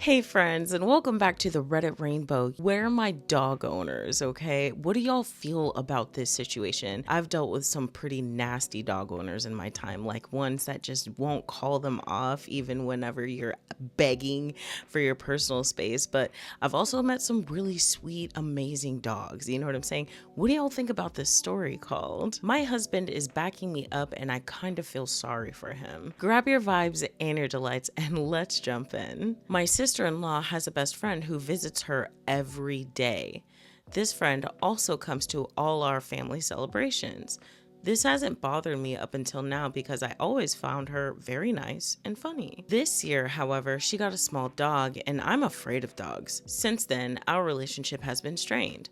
Hey friends, and welcome back to the Reddit Rainbow. Where are my dog owners, okay? What do y'all feel about this situation? I've dealt with some pretty nasty dog owners in my time, like ones that just won't call them off even whenever you're begging for your personal space. But I've also met some really sweet, amazing dogs. You know what I'm saying? What do y'all think about this story called? My husband is backing me up and I kind of feel sorry for him. Grab your vibes and your delights and let's jump in. My sister-in-law has a best friend who visits her every day. This friend also comes to all our family celebrations. This hasn't bothered me up until now because I always found her very nice and funny. This year, however, she got a small dog and I'm afraid of dogs. Since then, our relationship has been strained.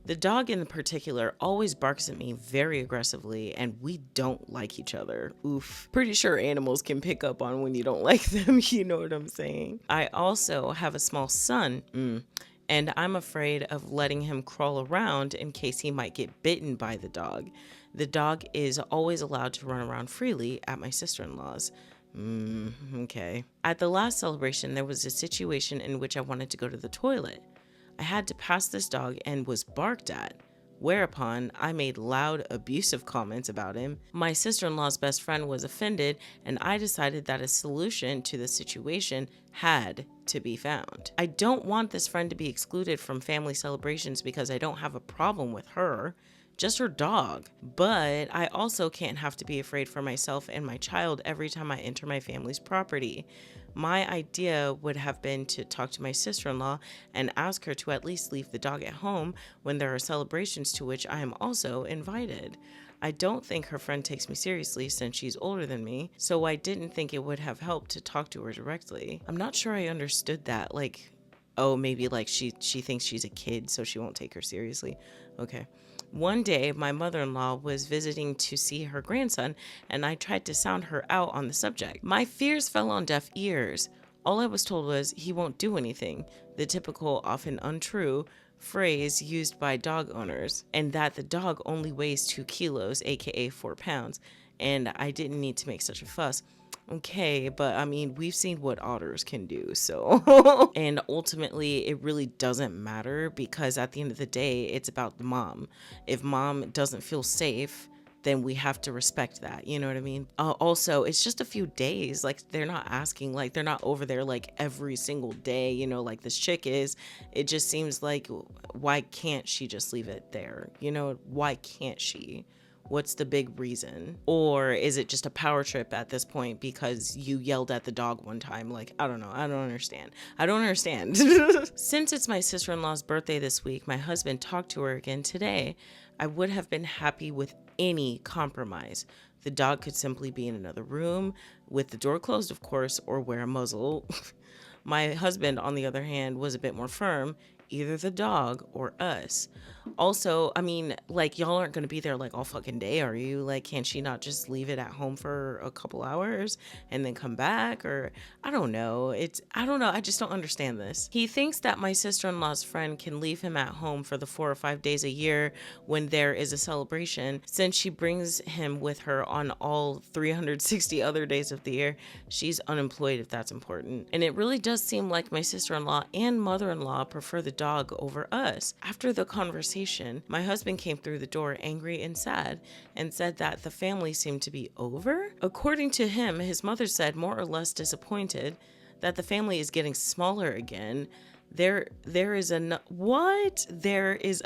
The dog in particular always barks at me very aggressively and we don't like each other. Oof. Pretty sure animals can pick up on when you don't like them, you know what I'm saying? I also have a small son, and I'm afraid of letting him crawl around in case he might get bitten by the dog. The dog is always allowed to run around freely at my sister-in-law's. Okay. At the last celebration, there was a situation in which I wanted to go to the toilet. I had to pass this dog and was barked at, whereupon I made loud, abusive comments about him. My sister-in-law's best friend was offended, and I decided that a solution to the situation had to be found. I don't want this friend to be excluded from family celebrations because I don't have a problem with her, just her dog. But I also can't have to be afraid for myself and my child every time I enter my family's property. My idea would have been to talk to my sister-in-law and ask her to at least leave the dog at home when there are celebrations to which I am also invited. I don't think her friend takes me seriously since she's older than me, so I didn't think it would have helped to talk to her directly. I'm not sure I understood that. Like, oh, maybe like she thinks she's a kid, so she won't take her seriously. Okay. One day, my mother-in-law was visiting to see her grandson, and I tried to sound her out on the subject. My fears fell on deaf ears. All I was told was, he won't do anything, the typical, often untrue, phrase used by dog owners, and that the dog only weighs 2 kilos, aka 4 pounds, and I didn't need to make such a fuss. Okay, but I mean, we've seen what otters can do, so. And ultimately, it really doesn't matter because at the end of the day, it's about the mom. If mom doesn't feel safe, then we have to respect that. You know what I mean? Also, it's just a few days. Like, they're not asking, like, they're not over there like every single day, you know, like this chick is. It just seems like, why can't she just leave it there? You know, why can't she? What's the big reason? Or is it just a power trip at this point because you yelled at the dog one time? Like, I don't know. I don't understand. Since it's my sister-in-law's birthday this week, my husband talked to her again today. I would have been happy with any compromise. The dog could simply be in another room with the door closed, of course, or wear a muzzle. My husband, on the other hand, was a bit more firm, either the dog or us. Also, I mean, like, y'all aren't going to be there like all fucking day, are you? Like, can she not just leave it at home for a couple hours and then come back? Or I don't know. I don't know. I just don't understand this. He thinks that my sister-in-law's friend can leave him at home for the 4 or 5 days a year when there is a celebration. Since she brings him with her on all 360 other days of the year, she's unemployed if that's important. And it really does seem like my sister-in-law and mother-in-law prefer the dog over us. After the conversation, my husband came through the door angry and sad and said that the family seemed to be over. According to him, his mother said, more or less disappointed, that the family is getting smaller again. There is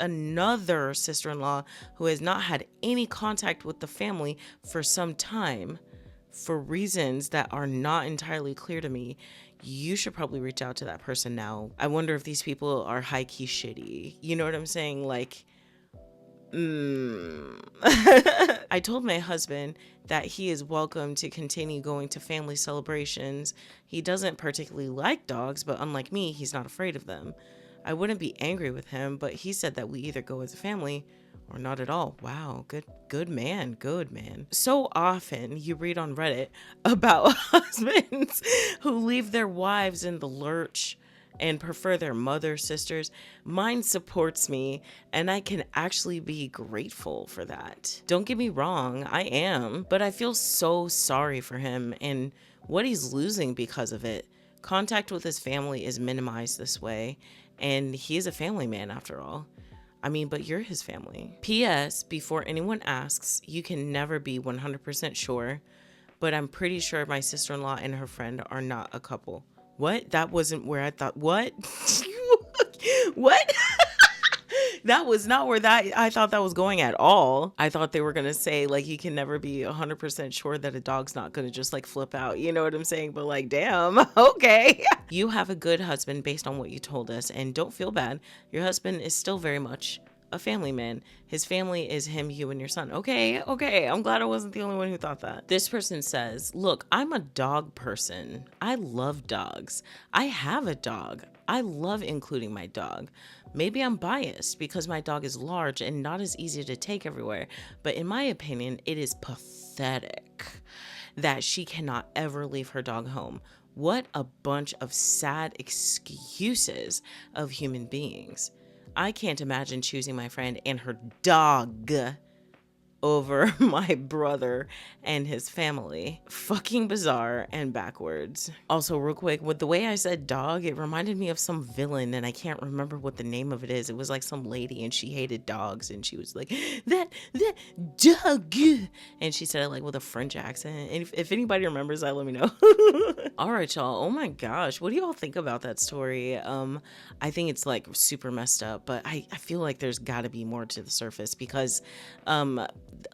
another sister-in-law who has not had any contact with the family for some time for reasons that are not entirely clear to me. You should probably reach out to that person now. I wonder if these people are high-key shitty. You know what I'm saying? Like, I told my husband that he is welcome to continue going to family celebrations. He doesn't particularly like dogs, but unlike me, he's not afraid of them. I wouldn't be angry with him, but he said that we either go as a family or not at all. Wow, good man. So often you read on Reddit about husbands who leave their wives in the lurch and prefer their mother, sisters. Mine supports me, and I can actually be grateful for that. Don't get me wrong, I am, but I feel so sorry for him and what he's losing because of it. Contact with his family is minimized this way, and he is a family man after all. I mean, but you're his family. P.S. Before anyone asks, you can never be 100% sure, but I'm pretty sure my sister-in-law and her friend are not a couple. What? That wasn't where I thought. What? What? That was not where that I thought that was going at all. I thought they were gonna say like you can never be 100% sure that a dog's not gonna just like flip out. You know what I'm saying? But like, damn, okay. You have a good husband based on what you told us, and don't feel bad. Your husband is still very much a family man. His family is him, you, and your son. Okay, okay. I'm glad I wasn't the only one who thought that. This person says, look, I'm a dog person. I love dogs. I have a dog. I love including my dog. Maybe I'm biased because my dog is large and not as easy to take everywhere, but in my opinion, it is pathetic that she cannot ever leave her dog home. What a bunch of sad excuses of human beings. I can't imagine choosing my friend and her dog over my brother and his family. Fucking bizarre and backwards. Also, real quick, with the way I said dog, it reminded me of some villain, and I can't remember what the name of it is. It was like some lady, and she hated dogs, and she was like, that dog. And she said it like with a French accent. And if anybody remembers that, let me know. All right, y'all. Oh my gosh. What do y'all think about that story? I think it's like super messed up, but I feel like there's got to be more to the surface because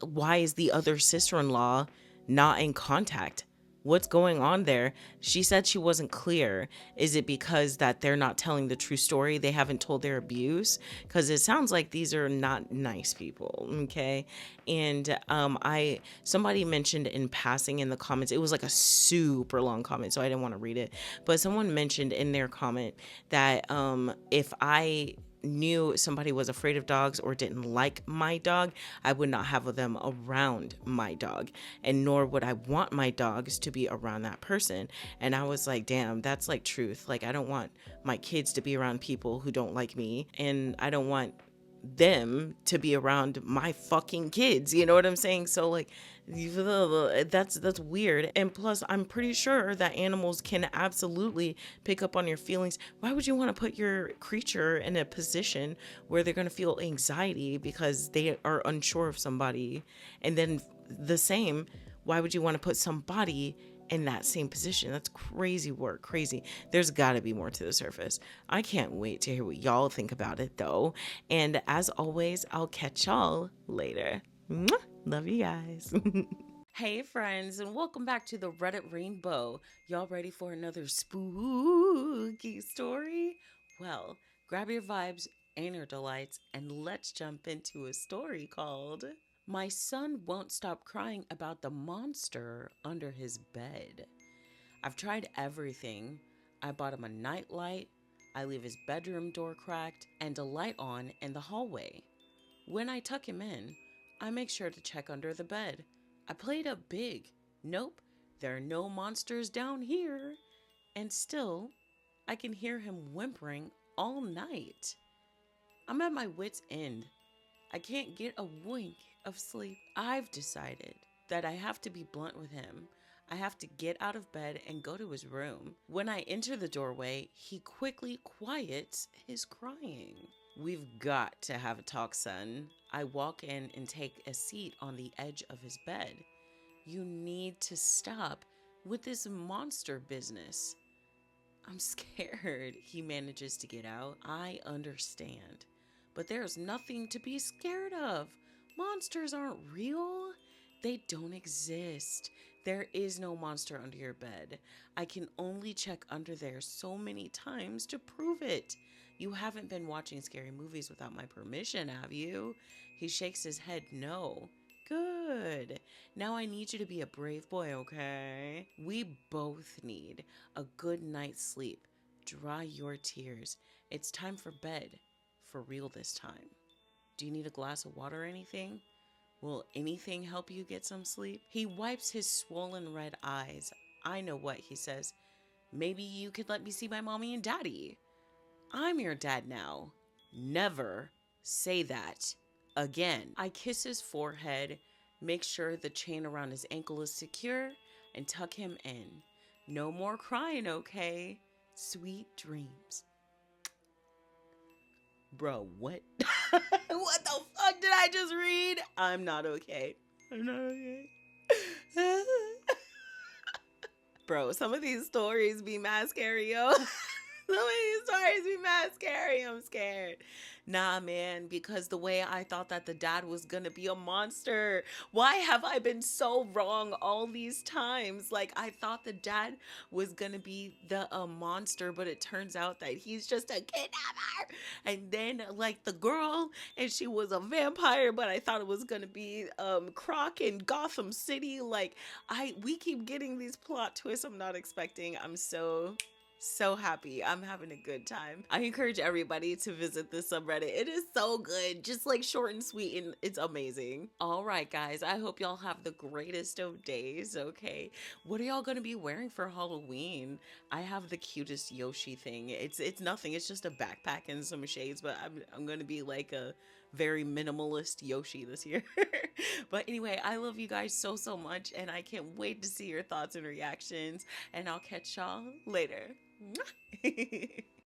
why is the other sister-in-law not in contact? What's going on there? She said she wasn't clear. Is it because that they're not telling the true story? They haven't told their abuse? Because it sounds like these are not nice people, okay? And somebody mentioned in passing in the comments, it was like a super long comment, so I didn't want to read it. But someone mentioned in their comment that if I knew somebody was afraid of dogs or didn't like my dog, I would not have them around my dog, and nor would I want my dogs to be around that person. And I was like, damn, that's like truth. Like, I don't want my kids to be around people who don't like me, and I don't want them to be around my fucking kids. You know what I'm saying? So like, that's weird. And plus, I'm pretty sure that animals can absolutely pick up on your feelings. Why would you want to put your creature in a position where they're going to feel anxiety because they are unsure of somebody? And then the same, why would you want to put somebody in that same position? That's crazy work. Crazy. There's got to be more to the surface. I can't wait to hear what y'all think about it though. And as always, I'll catch y'all later. Mwah! Love you guys. Hey friends, and welcome back to the Reddit Rainbow. Y'all ready for another spooky story? Well, grab your vibes and your delights, and let's jump into a story called My Son Won't Stop Crying About the Monster Under His Bed. I've tried everything. I bought him a nightlight, I leave his bedroom door cracked, and a light on in the hallway. When I tuck him in, I make sure to check under the bed. I played up big. Nope, there are no monsters down here. And still, I can hear him whimpering all night. I'm at my wit's end. I can't get a wink of sleep. I've decided that I have to be blunt with him. I have to get out of bed and go to his room. When I enter the doorway, he quickly quiets his crying. We've got to have a talk, son. I walk in and take a seat on the edge of his bed. You need to stop with this monster business. I'm scared. He manages to get out. I understand. But there's nothing to be scared of. Monsters aren't real. They don't exist. There is no monster under your bed. I can only check under there so many times to prove it. You haven't been watching scary movies without my permission, have you? He shakes his head no. Good. Now I need you to be a brave boy, okay? We both need a good night's sleep. Dry your tears. It's time for bed. For real this time. Do you need a glass of water or anything? Will anything help you get some sleep? He wipes his swollen red eyes. I know what, he says. Maybe you could let me see my mommy and daddy. I'm your dad now. Never say that again. I kiss his forehead, make sure the chain around his ankle is secure, and tuck him in. No more crying, okay? Sweet dreams. Bro, what? What the fuck did I just read? I'm not okay. I'm not okay. Bro, some of these stories be mad scary, yo. Some of these stories be mad scary. I'm scared. Nah, man, because the way I thought that the dad was gonna be a monster. Why have I been so wrong all these times? Like, I thought the dad was gonna be the monster, but it turns out that he's just a kidnapper. And then, like, the girl, and she was a vampire, but I thought it was gonna be Croc in Gotham City. Like, we keep getting these plot twists I'm not expecting. I'm so happy. I'm having a good time. I encourage everybody to visit this subreddit. It is so good. Just like short and sweet, and it's amazing. All right, guys. I hope y'all have the greatest of days, okay? What are y'all going to be wearing for Halloween? I have the cutest Yoshi thing. It's nothing. It's just a backpack and some shades, but I'm going to be like a very minimalist Yoshi this year. But anyway, I love you guys so much, and I can't wait to see your thoughts and reactions, and I'll catch y'all later.